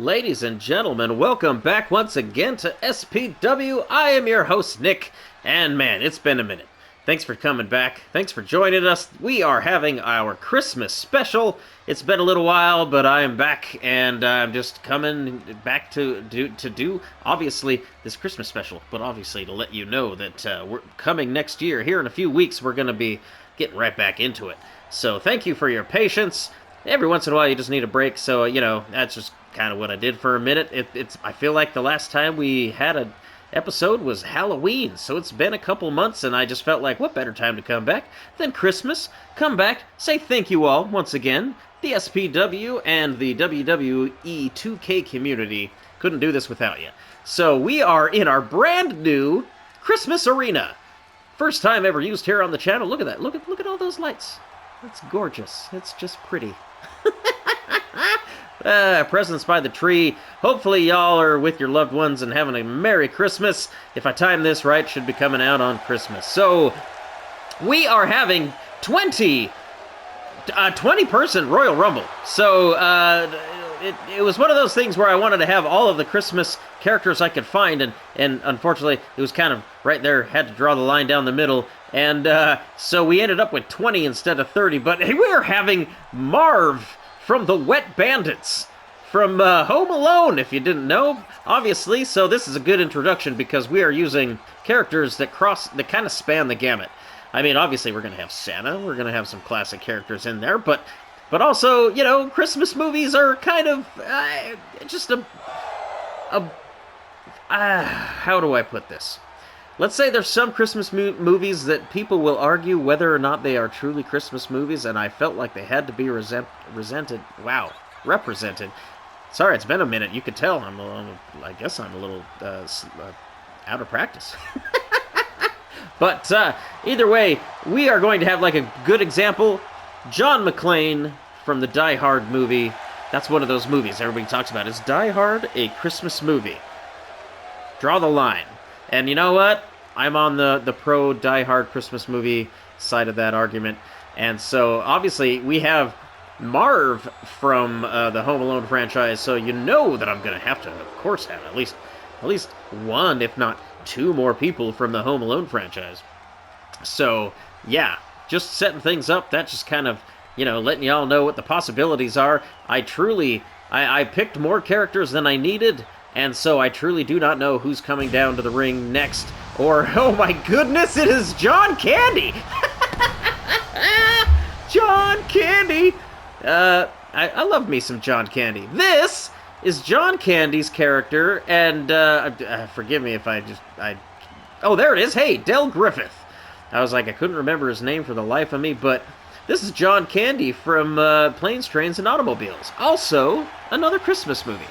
Ladies and gentlemen, welcome back once again to SPW. I am your host, Nick, and man, it's been a minute. Thanks for coming back. Thanks for joining us. We are having our Christmas special. It's been a little while, but I am back, and I'm just coming back to do, obviously, this Christmas special, but obviously to let you know that we're coming next year. Here in a few weeks, we're going to be getting right back into it. So thank you for your patience. Every once in a while, you just need a break, so, you know, that's just kind of what I did for a minute. I feel like the last time we had an episode was Halloween, so it's been a couple months, and I just felt like, what better time to come back than Christmas? Come back, say thank you all, once again. The SPW and the WWE 2K community couldn't do this without you. So we are in our brand new Christmas arena. First time ever used here on the channel. Look at that. Look at all those lights. It's gorgeous. It's just pretty. Presents by the tree. Hopefully y'all are with your loved ones and having a Merry Christmas. If I time this right, should be coming out on Christmas. So, we are having 20-person Royal Rumble. So, it was one of those things where I wanted to have all of the Christmas characters I could find, and unfortunately, it was kind of right there, had to draw the line down the middle, and so we ended up with 20 instead of 30, but we're having Marv from the Wet Bandits, from Home Alone, if you didn't know, obviously. So this is a good introduction because we are using characters that kind of span the gamut. I mean, obviously we're going to have Santa, we're going to have some classic characters in there, but also, you know, Christmas movies are kind of just how do I put this? Let's say there's some Christmas movies that people will argue whether or not they are truly Christmas movies, and I felt like they had to be represented. Sorry, it's been a minute. You could tell I guess I'm a little out of practice. But either way, we are going to have like a good example. John McClane from the Die Hard movie. That's one of those movies everybody talks about. Is Die Hard a Christmas movie? Draw the line. And you know what? I'm on the pro Die Hard Christmas movie side of that argument. And so, obviously, we have Marv from the Home Alone franchise, so you know that I'm going to have to, of course, have at least one, if not two more people from the Home Alone franchise. So, yeah, just setting things up. That's just kind of, you know, letting y'all know what the possibilities are. I picked more characters than I needed, and so I truly do not know who's coming down to the ring next. Or, oh my goodness, it is John Candy! John Candy! I love me some John Candy. This is John Candy's character, and, forgive me if oh, there it is! Hey, Del Griffith! I was like, I couldn't remember his name for the life of me, but this is John Candy from Planes, Trains, and Automobiles. Also, another Christmas movie.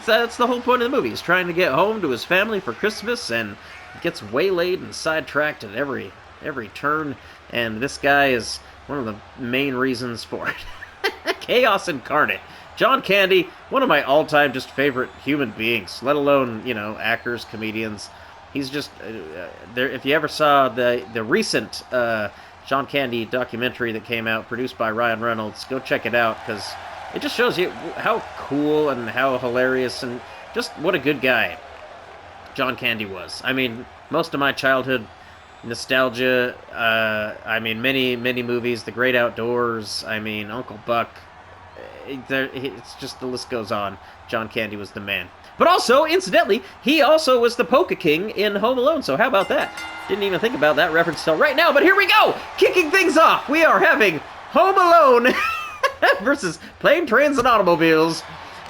That's the whole point of the movie. He's trying to get home to his family for Christmas and gets waylaid and sidetracked at every turn. And this guy is one of the main reasons for it. Chaos incarnate. John Candy, one of my all-time just favorite human beings, let alone, you know, actors, comedians. He's just there. If you ever saw the recent John Candy documentary that came out, produced by Ryan Reynolds, go check it out because it just shows you how cool and how hilarious and just what a good guy John Candy was. I mean, most of my childhood nostalgia, I mean, many movies, The Great Outdoors, I mean, Uncle Buck, it's just, the list goes on. John Candy was the man. But also, incidentally, he also was the Polka King in Home Alone, so how about that? Didn't even think about that reference till right now, but here we go! Kicking things off, we are having Home Alone versus Planes, Trains, and Automobiles.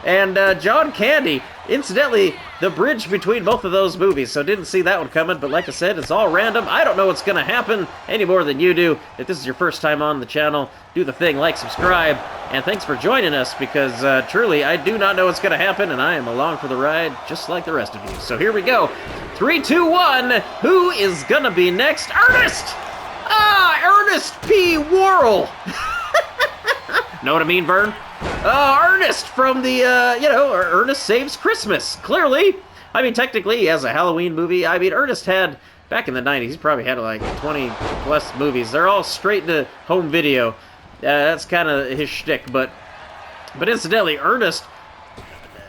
And John Candy, incidentally, the bridge between both of those movies, so didn't see that one coming, but like I said, it's all random. I don't know what's going to happen any more than you do. If this is your first time on the channel, do the thing, like, subscribe, and thanks for joining us, because truly, I do not know what's going to happen, and I am along for the ride, just like the rest of you. So here we go. 3, 2, 1, who is going to be next? Ernest! Ernest P. Worrell! Know what I mean, Vern? Ernest from the, Ernest Saves Christmas, clearly. I mean, technically, he has a Halloween movie. I mean, Ernest had, back in the 90s, he probably had like 20-plus movies. They're all straight to home video. That's kind of his shtick, but incidentally, Ernest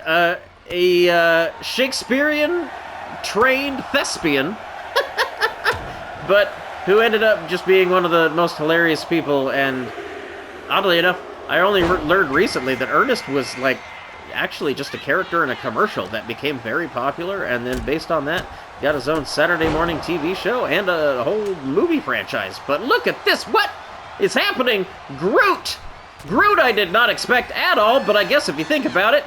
a Shakespearean-trained thespian, but who ended up just being one of the most hilarious people. And oddly enough, I only learned recently that Ernest was like actually just a character in a commercial that became very popular, and then based on that, got his own Saturday morning TV show and a whole movie franchise. But look at this! What is happening? Groot! Groot I did not expect at all, but I guess if you think about it,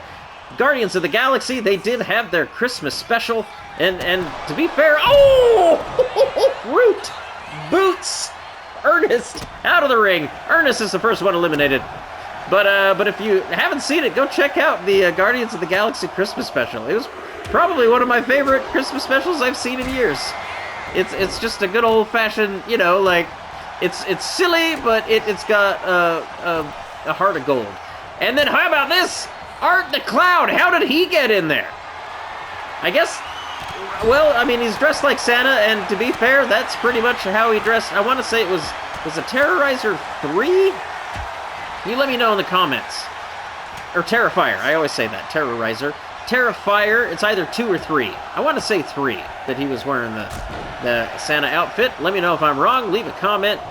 Guardians of the Galaxy, they did have their Christmas special, and to be fair, oh! Groot! Boots! Ernest out of the ring. Ernest is the first one eliminated. But if you haven't seen it, go check out the Guardians of the Galaxy Christmas special. It was probably one of my favorite Christmas specials I've seen in years. It's just a good old-fashioned, you know, like, it's silly, but it's got a heart of gold. And then how about this? Art the Clown, how did he get in there? I guess, well, I mean, he's dressed like Santa, and to be fair, that's pretty much how he dressed. I want to say it was a Terrorizer 3? You let me know in the comments. Or Terrifier, I always say that, Terrorizer. Terrifier, it's either 2 or 3. I want to say 3, that he was wearing the Santa outfit. Let me know if I'm wrong, leave a comment,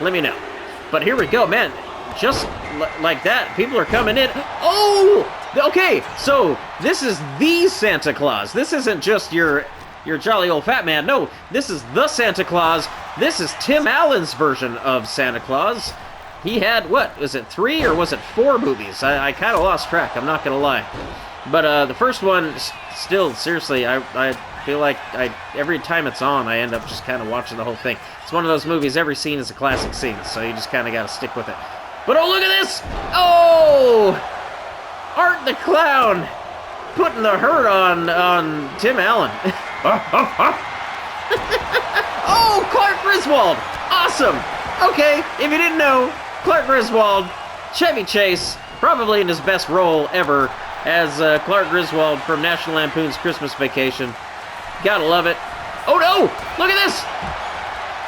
let me know. But here we go, man. Just like that, people are coming in. Oh! Okay, so this is the Santa Claus. This isn't just your jolly old fat man. No, this is the Santa Claus. This is Tim Allen's version of Santa Claus. He had, what, was it 3 or was it 4 movies? I kind of lost track, I'm not going to lie. But the first one, still, seriously, I feel like every time it's on, I end up just kind of watching the whole thing. It's one of those movies, every scene is a classic scene, so you just kind of got to stick with it. But oh, look at this! Oh! Art the Clown putting the hurt on Tim Allen. Oh, Clark Griswold! Awesome! Okay, if you didn't know, Clark Griswold, Chevy Chase, probably in his best role ever, as Clark Griswold from National Lampoon's Christmas Vacation. Gotta love it. Oh no! Look at this!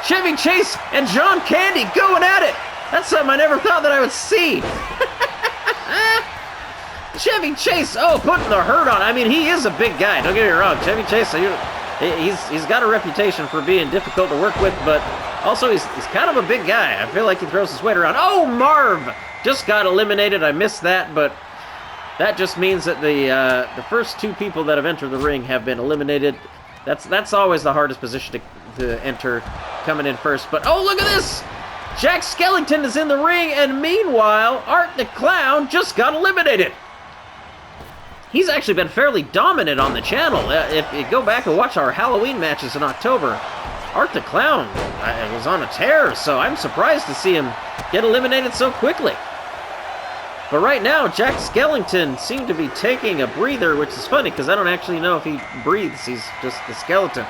Chevy Chase and John Candy going at it! That's something I never thought that I would see. Chevy Chase, oh, putting the hurt on. I mean, he is a big guy, don't get me wrong. Chevy Chase, he's got a reputation for being difficult to work with, but also he's kind of a big guy. I feel like he throws his weight around. Oh, Marv just got eliminated. I missed that, but that just means that the first 2 people that have entered the ring have been eliminated. That's always the hardest position to enter, coming in first. But oh, look at this! Jack Skellington is in the ring, and meanwhile, Art the Clown just got eliminated. He's actually been fairly dominant on the channel. If you go back and watch our Halloween matches in October, Art the Clown was on a tear, so I'm surprised to see him get eliminated so quickly. But right now, Jack Skellington seemed to be taking a breather, which is funny, because I don't actually know if he breathes. He's just the skeleton.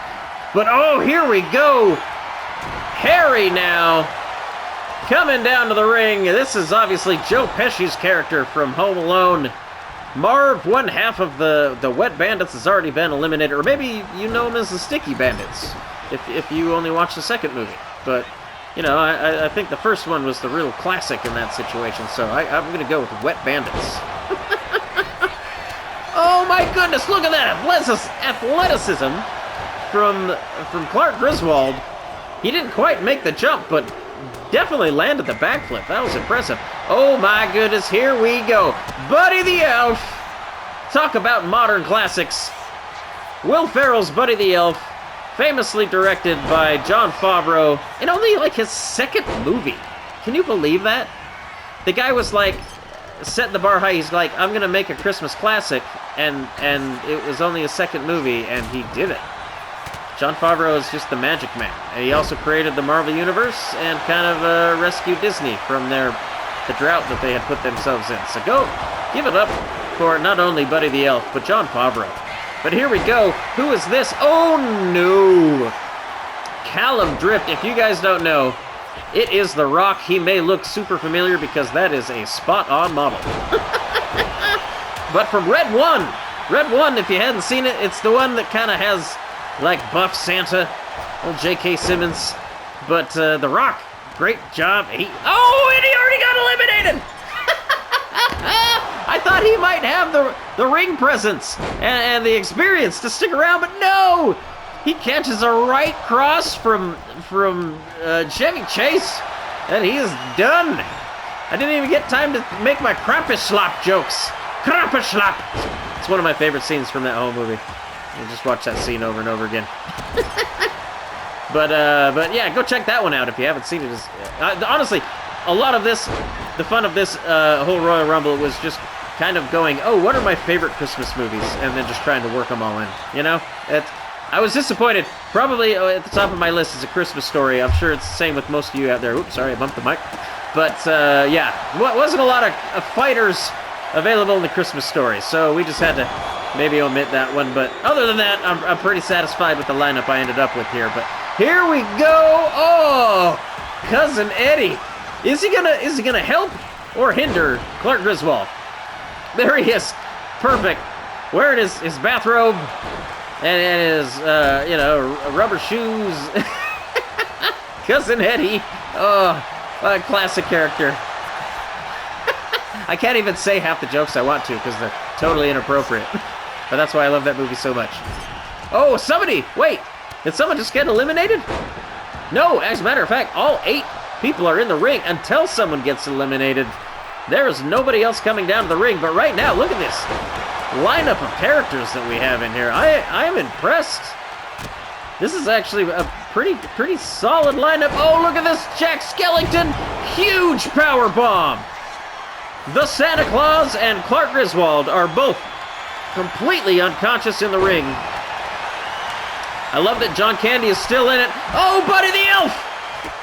But oh, here we go! Harry now, coming down to the ring. This is obviously Joe Pesci's character from Home Alone. Marv, one half of the Wet Bandits, has already been eliminated. Or maybe you know him as the Sticky Bandits, if you only watch the second movie. But, you know, I think the first one was the real classic in that situation, so I'm going to go with Wet Bandits. Oh my goodness, look at that athleticism from Clark Griswold. He didn't quite make the jump, but definitely landed the backflip. That was impressive. Oh my goodness, here we go. Buddy the Elf. Talk about modern classics. Will Ferrell's Buddy the Elf, famously directed by Jon Favreau, in only like his second movie. Can you believe that? The guy was like, set the bar high. He's like, I'm gonna make a Christmas classic, and it was only his second movie, and he did it. Jon Favreau is just the magic man. He also created the Marvel Universe and kind of rescued Disney from the drought that they had put themselves in. So go give it up for not only Buddy the Elf, but Jon Favreau. But here we go. Who is this? Oh no! Callum Drift. If you guys don't know, it is The Rock. He may look super familiar because that is a spot-on model. But from Red One, if you hadn't seen it, it's the one that kind of has like buff Santa, old J.K. Simmons. But The Rock, great job. And he already got eliminated! I thought he might have the ring presence and the experience to stick around, but no! He catches a right cross from Chevy Chase, and he is done. I didn't even get time to make my Krampus slap jokes. Krampus slap! It's one of my favorite scenes from that whole movie. I just watch that scene over and over again. But yeah, go check that one out if you haven't seen it. Honestly, a lot of this, the fun of this whole Royal Rumble was just kind of going, oh, what are my favorite Christmas movies? And then just trying to work them all in, you know? I was disappointed. Probably at the top of my list is A Christmas Story. I'm sure it's the same with most of you out there. Oops, sorry, I bumped the mic. But, yeah, wasn't a lot of fighters available in The Christmas Story, so we just had to maybe omit that one. But other than that, I'm pretty satisfied with the lineup I ended up with here. But here we go. Oh, Cousin Eddie. Is he gonna help or hinder Clark Griswold? There he is. Perfect. Wearing his bathrobe and his, rubber shoes. Cousin Eddie. Oh, what a classic character. I can't even say half the jokes I want to because they're totally inappropriate. But that's why I love that movie so much. Oh, somebody! Wait! Did someone just get eliminated? No, as a matter of fact, all 8 people are in the ring until someone gets eliminated. There is nobody else coming down to the ring, but right now, look at this lineup of characters that we have in here. I am impressed. This is actually a pretty solid lineup. Oh, look at this, Jack Skellington, huge power bomb. The Santa Claus and Clark Griswold are both completely unconscious in the ring. I love that John Candy is still in it. Oh, Buddy the Elf!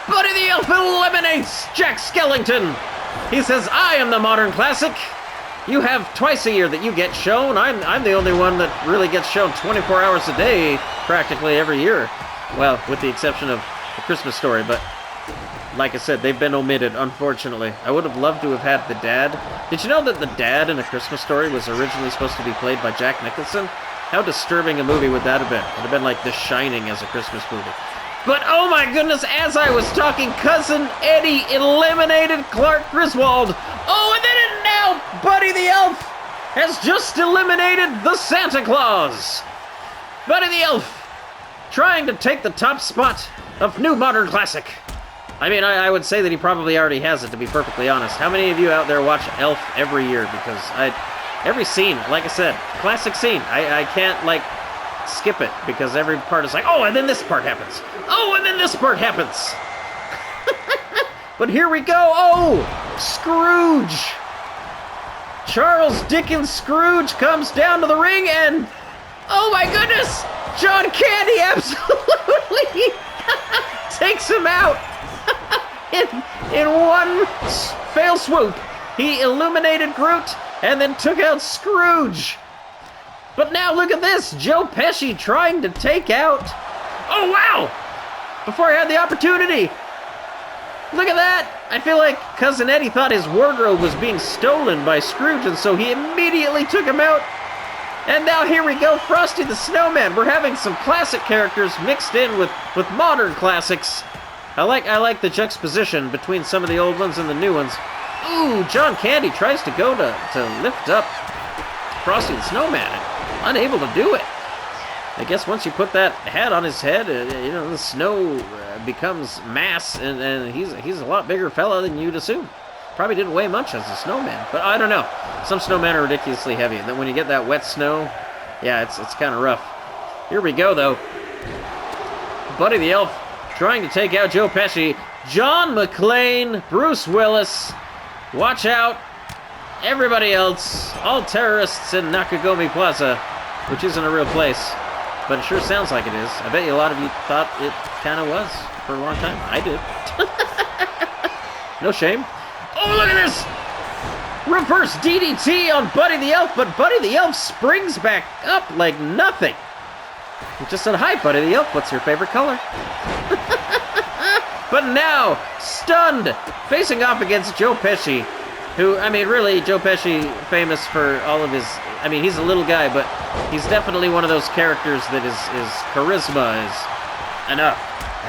Buddy the Elf eliminates Jack Skellington. He says, I am the modern classic. You have twice a year that you get shown. I'm the only one that really gets shown 24 hours a day, practically every year. Well, with the exception of The Christmas Story, but like I said, they've been omitted, unfortunately. I would have loved to have had the dad. Did you know that the dad in A Christmas Story was originally supposed to be played by Jack Nicholson? How disturbing a movie would that have been? It would have been like The Shining as a Christmas movie. But oh my goodness, as I was talking, Cousin Eddie eliminated Clark Griswold. Oh, and then now Buddy the Elf has just eliminated the Santa Claus. Buddy the Elf trying to take the top spot of New Modern Classic. I mean, I would say that he probably already has it, to be perfectly honest. How many of you out there watch Elf every year? Because every scene, like I said, classic scene. I can't, like, skip it, because every part is like, oh, and then this part happens. Oh, and then this part happens. But here we go. Oh, Scrooge. Charles Dickens Scrooge comes down to the ring, and oh my goodness, John Candy absolutely takes him out. In one fell swoop, he illuminated Groot and then took out Scrooge. But now look at this, Joe Pesci trying to take out... Oh, wow! Before I had the opportunity. Look at that! I feel like Cousin Eddie thought his wardrobe was being stolen by Scrooge, and so he immediately took him out. And now here we go, Frosty the Snowman. We're having some classic characters mixed in with modern classics. I like the juxtaposition between some of the old ones and the new ones. Ooh, John Candy tries to go to lift up Frosty the Snowman, and unable to do it. I guess once you put that hat on his head, the snow becomes mass, and he's a lot bigger fella than you'd assume. Probably didn't weigh much as a snowman, but I don't know. Some snowmen are ridiculously heavy. Then when you get that wet snow, yeah, it's kind of rough. Here we go, though. Buddy the Elf trying to take out Joe Pesci. John McClane, Bruce Willis. Watch out. Everybody else, all terrorists in Nakagami Plaza, which isn't a real place, but it sure sounds like it is. I bet you a lot of you thought it kind of was for a long time. I did. No shame. Oh, look at this! Reverse DDT on Buddy the Elf, but Buddy the Elf springs back up like nothing. He just said, hi, Buddy the Elf, what's your favorite color? But now, stunned, facing off against Joe Pesci, who, I mean, really, Joe Pesci, famous for all of his... I mean, he's a little guy, but he's definitely one of those characters that his charisma is enough.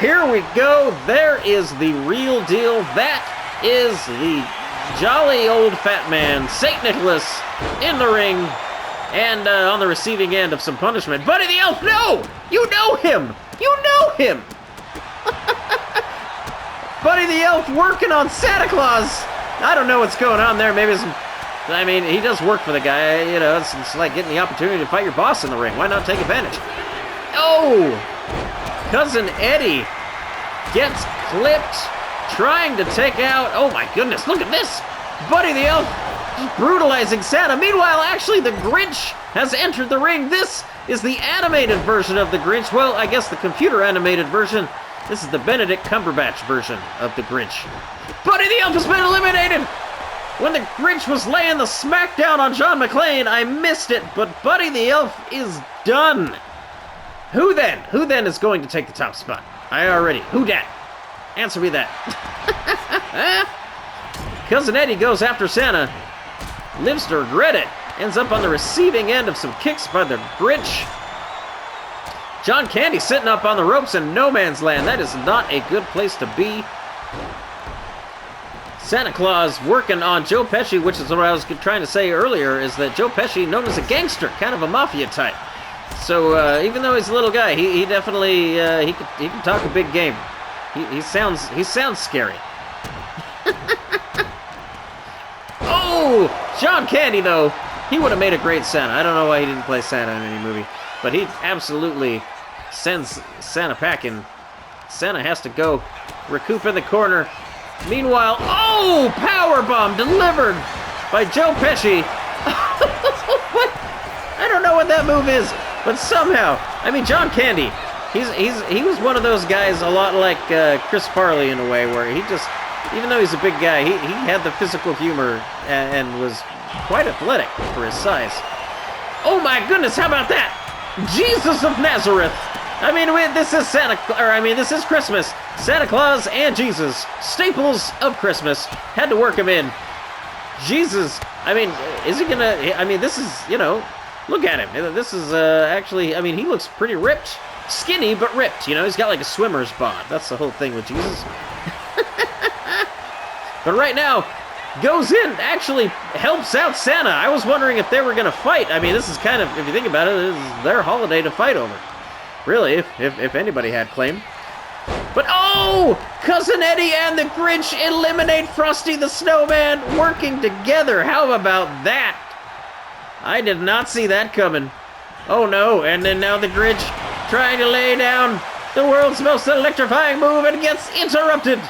Here we go. There is the real deal. That is the jolly old fat man, St. Nicholas, in the ring, and on the receiving end of some punishment. Buddy the Elf, no! You know him! You know him! Buddy the Elf working on Santa Claus! I don't know what's going on there. Maybe some... I mean, he does work for the guy, you know, it's like getting the opportunity to fight your boss in the ring. Why not take advantage? Oh! Cousin Eddie gets clipped, trying to take out... Oh my goodness, look at this! Buddy the Elf just brutalizing Santa. Meanwhile, actually, the Grinch has entered the ring. This is the animated version of the Grinch. Well, I guess the computer animated version. This is the Benedict Cumberbatch version of the Grinch. Buddy the Elf has been eliminated! When the Grinch was laying the smackdown on John McClane, I missed it, but Buddy the Elf is done. Who then? Who then is going to take the top spot? Who dat? Answer me that. Cousin Eddie goes after Santa. Lives to regret it. Ends up on the receiving end of some kicks by the Grinch. John Candy sitting up on the ropes in no man's land. That is not a good place to be. Santa Claus working on Joe Pesci, which is what I was trying to say earlier, is that Joe Pesci, known as a gangster, kind of a mafia type. So even though he's a little guy, he definitely he can talk a big game. He sounds scary. Oh, John Candy though, he would have made a great Santa. I don't know why he didn't play Santa in any movie, but he absolutely sends Santa packing. Santa has to go recoup in the corner. Meanwhile, oh, powerbomb delivered by Joe Pesci. I don't know what that move is, but somehow, I mean, John Candy, he was one of those guys a lot like Chris Farley in a way, where he just, even though he's a big guy, he had the physical humor and was quite athletic for his size. Oh my goodness, how about that? Jesus of Nazareth. I mean, this is Christmas. Santa Claus and Jesus, staples of Christmas, had to work him in. Jesus, I mean, is he gonna, I mean, this is, you know, look at him. This is actually, I mean, he looks pretty ripped. Skinny, but ripped, you know, he's got like a swimmer's bod. That's the whole thing with Jesus. But right now, goes in, actually helps out Santa. I was wondering if they were gonna fight. I mean, this is kind of, if you think about it, this is their holiday to fight over. Really, if anybody had claim. But oh! Cousin Eddie and the Grinch eliminate Frosty the Snowman, working together. How about that? I did not see that coming. Oh no, and then now the Grinch trying to lay down the world's most electrifying move and gets interrupted.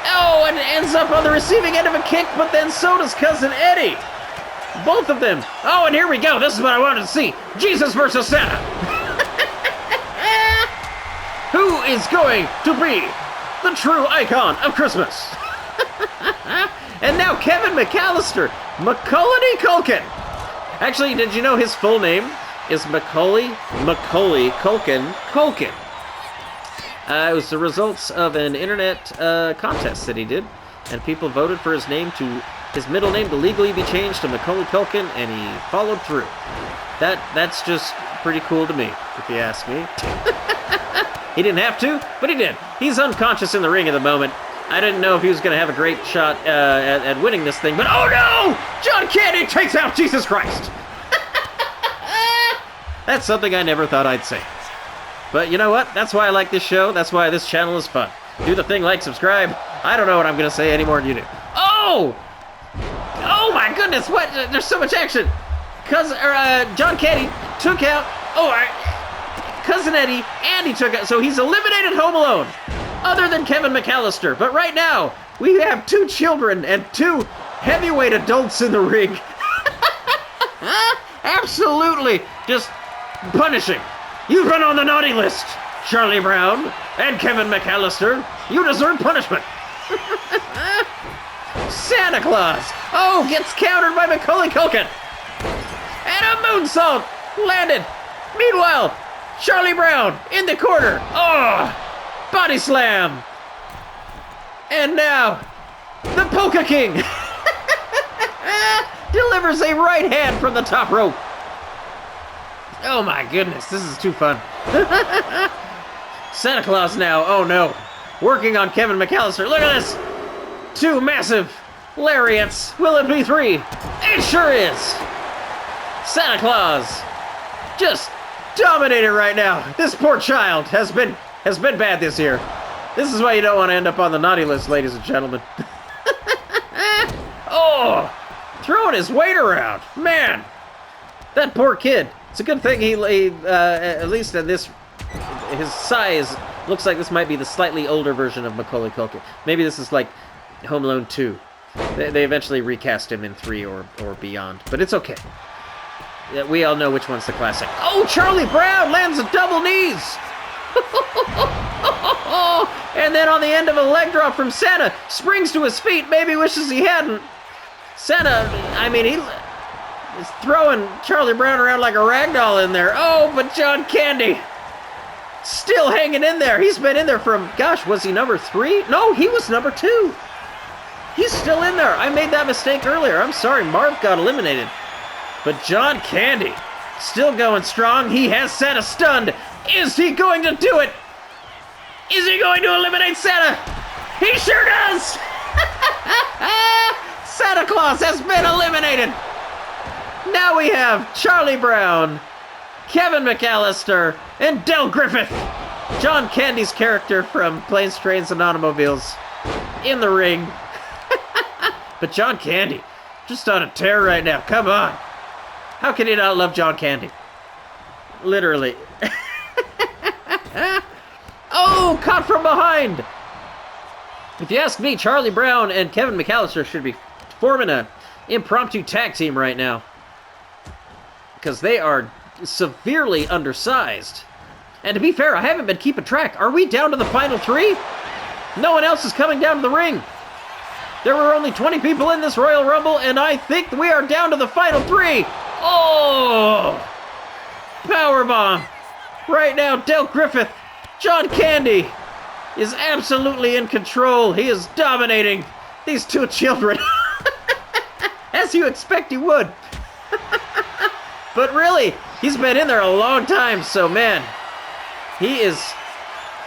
Oh, and ends up on the receiving end of a kick, but then so does Cousin Eddie. Both of them. Oh, and here we go. This is what I wanted to see. Jesus versus Santa. Who is going to be the true icon of Christmas? And now Kevin McAllister, Macaulay Culkin. Actually, did you know his full name is Macaulay Culkin? It was the results of an internet contest that he did, and people voted for his middle name to legally be changed to Macaulay Culkin, and he followed through. That's just pretty cool to me, if you ask me. He didn't have to, but he did. He's unconscious in the ring at the moment. I didn't know if he was going to have a great shot at winning this thing, but oh no! John Candy takes out Jesus Christ! That's something I never thought I'd say. But you know what? That's why I like this show. That's why this channel is fun. Do the thing, like, subscribe. I don't know what I'm going to say any more than you do. Oh! Oh my goodness, what? There's so much action. John Candy took out... Cousin Eddie, and he took out... So he's eliminated Home Alone, other than Kevin McAllister. But right now, we have 2 children and 2 heavyweight adults in the ring. Absolutely just punishing. You've been on the naughty list, Charlie Brown and Kevin McAllister. You deserve punishment. Santa Claus, gets countered by Macaulay Culkin. And a moonsault landed. Meanwhile, Charlie Brown in the corner. Body slam. And now, the Polka King delivers a right hand from the top rope. Oh my goodness, this is too fun. Santa Claus now, oh no. Working on Kevin McAllister. Look at this. 2 massive lariats. Will it be 3? It sure is. Santa Claus just dominated right now. This poor child has been bad this year. This is why you don't want to end up on the naughty list, ladies and gentlemen. Oh, throwing his weight around. Man, that poor kid. It's a good thing he at least in this, his size, looks like this might be the slightly older version of Macaulay Culkin. Maybe this is like Home Alone 2. They eventually recast him in 3 or beyond, but it's okay. We all know which one's the classic. Oh, Charlie Brown lands a double knees! And then on the end of a leg drop from Santa, springs to his feet, maybe wishes he hadn't. Santa, I mean, he is throwing Charlie Brown around like a ragdoll in there. Oh, but John Candy still hanging in there. He's been in there from, gosh, was he number 3? No, he was number 2. He's still in there. I made that mistake earlier. I'm sorry, Marv got eliminated. But John Candy still going strong. He has Santa stunned. Is he going to do it? Is he going to eliminate Santa? He sure does! Santa Claus has been eliminated. Now we have Charlie Brown, Kevin McAllister, and Del Griffith. John Candy's character from Planes, Trains, and Automobiles in the ring. But John Candy, just on a tear right now. Come on. How can you not love John Candy? Literally. Oh, caught from behind. If you ask me, Charlie Brown and Kevin McAllister should be forming an impromptu tag team right now. Because they are severely undersized. And to be fair, I haven't been keeping track. Are we down to the final 3? No one else is coming down to the ring. There were only 20 people in this Royal Rumble, and I think we are down to the final 3. Oh! Powerbomb. Right now, Del Griffith, John Candy, is absolutely in control. He is dominating these 2 children. As you expect he would. But really, he's been in there a long time, so man, he is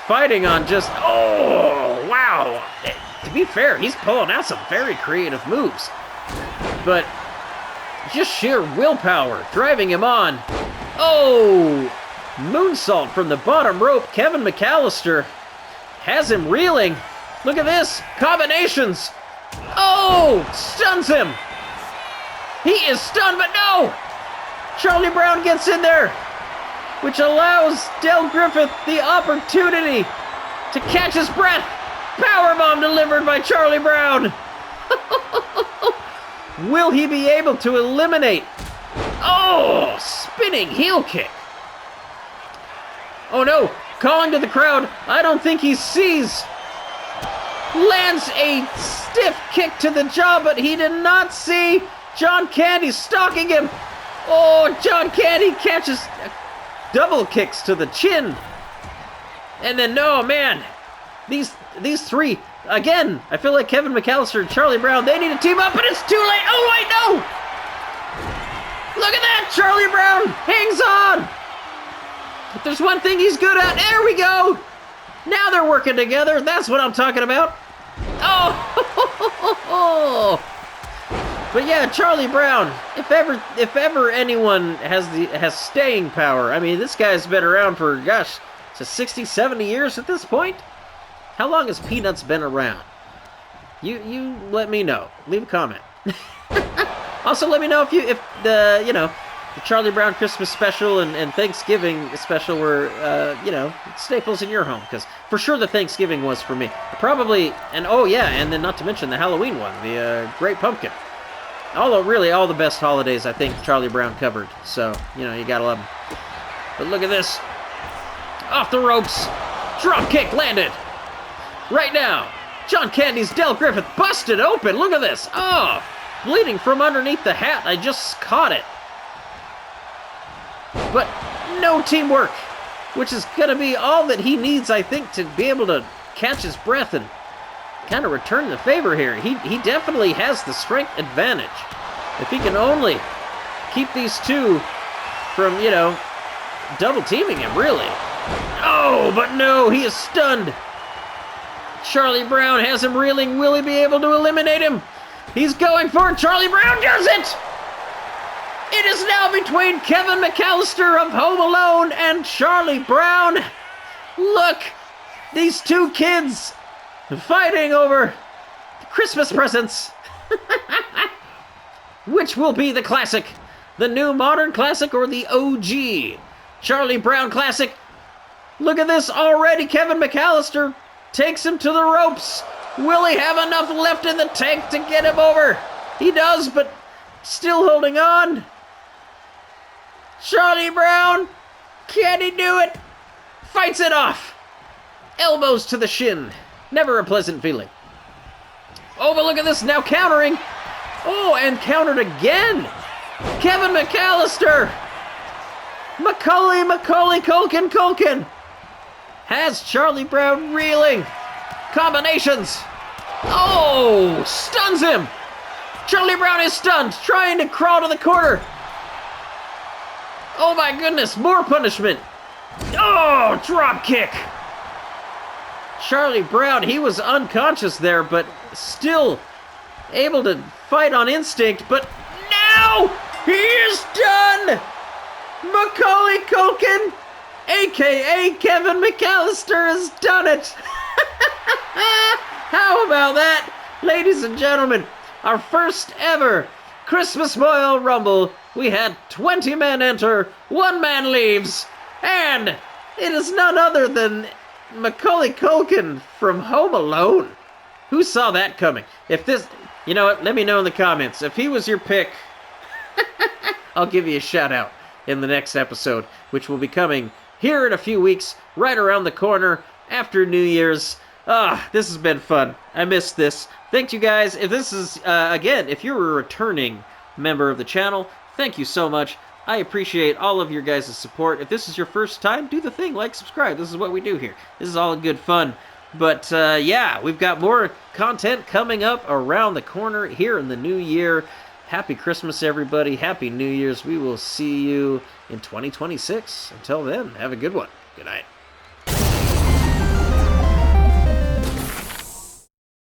fighting on just, oh, wow. To be fair, he's pulling out some very creative moves. But just sheer willpower driving him on. Oh, moonsault from the bottom rope. Kevin McAllister has him reeling. Look at this. Combinations. Oh, stuns him. He is stunned, but no. Charlie Brown gets in there, which allows Del Griffith the opportunity to catch his breath. Powerbomb delivered by Charlie Brown. Will he be able to eliminate? Oh, spinning heel kick. Oh no, calling to the crowd. I don't think he sees. Lands a stiff kick to the jaw, but he did not see John Candy stalking him. Oh, John Candy catches double kicks to the chin. And then, no, man, these 3, again, I feel like Kevin McAllister and Charlie Brown, they need to team up, but it's too late. Oh, wait, no. Look at that. Charlie Brown hangs on. If there's one thing he's good at, there we go. Now they're working together. That's what I'm talking about. Oh, but yeah, Charlie Brown. If ever anyone has staying power, I mean, this guy's been around for, gosh, to 60, 70 years at this point. How long has Peanuts been around? You let me know. Leave a comment. Also, let me know if the Charlie Brown Christmas special and Thanksgiving special were staples in your home, because for sure the Thanksgiving was for me. Probably, and oh yeah, and then not to mention the Halloween one, the Great Pumpkin. Although really all the best holidays I think Charlie Brown covered, so you gotta love him. But look at this, off the ropes, drop kick landed. Right now, John Candy's Del Griffith busted open. Look at this. Oh, bleeding from underneath the hat. I just caught it. But no teamwork, which is going to be all that he needs, I think, to be able to catch his breath and kind of return the favor here. He definitely has the strength advantage. If he can only keep these 2 from, double teaming him, really. Oh, but no, he is stunned. Charlie Brown has him reeling. Will he be able to eliminate him? He's going for it. Charlie Brown does it! It is now between Kevin McAllister of Home Alone and Charlie Brown. Look, these two kids fighting over Christmas presents. Which will be the classic? The new modern classic or the OG Charlie Brown classic? Look at this already. Kevin McAllister takes him to the ropes. Will he have enough left in the tank to get him over? He does, but still holding on. Charlie Brown, can he do it? Fights it off. Elbows to the shin. Never a pleasant feeling. Oh, but look at this, now countering. Oh, and countered again. Kevin McAllister. Macaulay Culkin has Charlie Brown reeling. Combinations. Oh, stuns him. Charlie Brown is stunned, trying to crawl to the corner. Oh my goodness, more punishment. Oh, drop kick. Charlie Brown, he was unconscious there, but still able to fight on instinct. But now he is done. Macaulay Culkin, a.k.a. Kevin McAllister, has done it. How about that, ladies and gentlemen? Our first ever Christmas Royal Rumble. We had 20 men enter, 1 man leaves, and it is none other than Macaulay Culkin from Home Alone. Who saw that coming? If this, you know what, let me know in the comments. If he was your pick, I'll give you a shout out in the next episode, which will be coming here in a few weeks, right around the corner after New Year's. This has been fun. I missed this. Thank you guys. If this is, again, if you're a returning member of the channel, thank you so much. I appreciate all of your guys' support. If this is your first time, do the thing, like, subscribe. This is what we do here. This is all good fun. But, yeah, we've got more content coming up around the corner here in the new year. Happy Christmas, everybody. Happy New Year's. We will see you in 2026. Until then, have a good one. Good night.